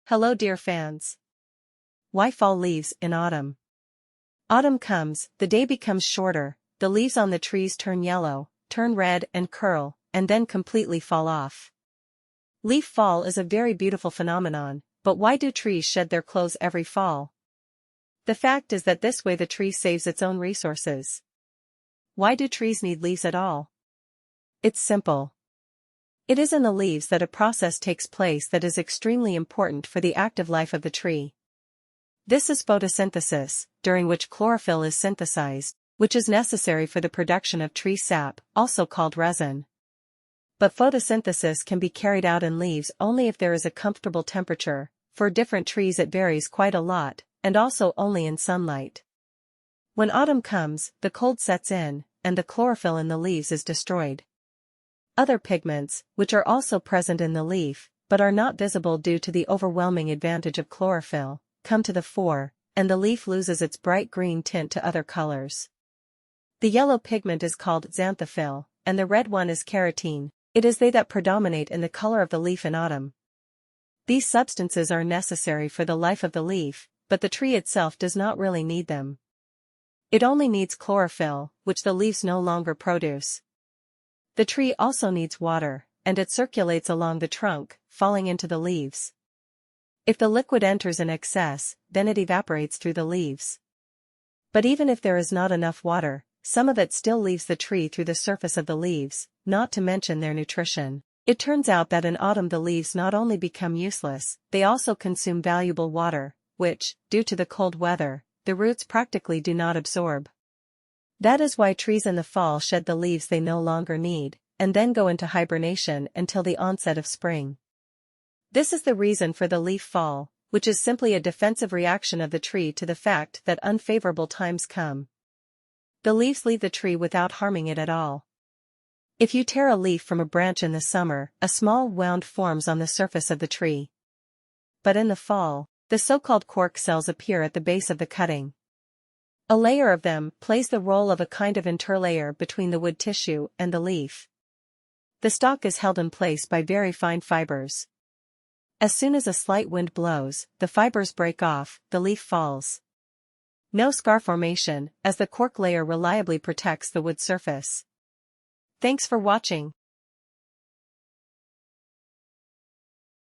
Hello dear fans. Why fall leaves in autumn? Autumn comes, the day becomes shorter, the leaves on the trees turn yellow, turn red and curl, and then completely fall off. Leaf fall is a very beautiful phenomenon, but why do trees shed their clothes every fall? The fact is that this way the tree saves its own resources. Why do trees need leaves at all? It's simple. It is in the leaves that a process takes place that is extremely important for the active life of the tree. This is photosynthesis, during which chlorophyll is synthesized, which is necessary for the production of tree sap, also called resin. But photosynthesis can be carried out in leaves only if there is a comfortable temperature. For different trees it varies quite a lot, and also only in sunlight. When autumn comes, the cold sets in, and the chlorophyll in the leaves is destroyed. Other pigments, which are also present in the leaf, but are not visible due to the overwhelming advantage of chlorophyll, come to the fore, and the leaf loses its bright green tint to other colors. The yellow pigment is called xanthophyll, and the red one is carotene. It is they that predominate in the color of the leaf in autumn. These substances are necessary for the life of the leaf, but the tree itself does not really need them. It only needs chlorophyll, which the leaves no longer produce. The tree also needs water, and it circulates along the trunk, falling into the leaves. If the liquid enters in excess, then it evaporates through the leaves. But even if there is not enough water, some of it still leaves the tree through the surface of the leaves, not to mention their nutrition. It turns out that in autumn the leaves not only become useless, they also consume valuable water, which, due to the cold weather, the roots practically do not absorb. That is why trees in the fall shed the leaves they no longer need, and then go into hibernation until the onset of spring. This is the reason for the leaf fall, which is simply a defensive reaction of the tree to the fact that unfavorable times come. The leaves leave the tree without harming it at all. If you tear a leaf from a branch in the summer, a small wound forms on the surface of the tree. But in the fall, the so-called cork cells appear at the base of the cutting. A layer of them plays the role of a kind of interlayer between the wood tissue and the leaf. The stalk is held in place by very fine fibers. As soon as a slight wind blows, the fibers break off, the leaf falls. No scar formation, as the cork layer reliably protects the wood surface. Thanks for watching.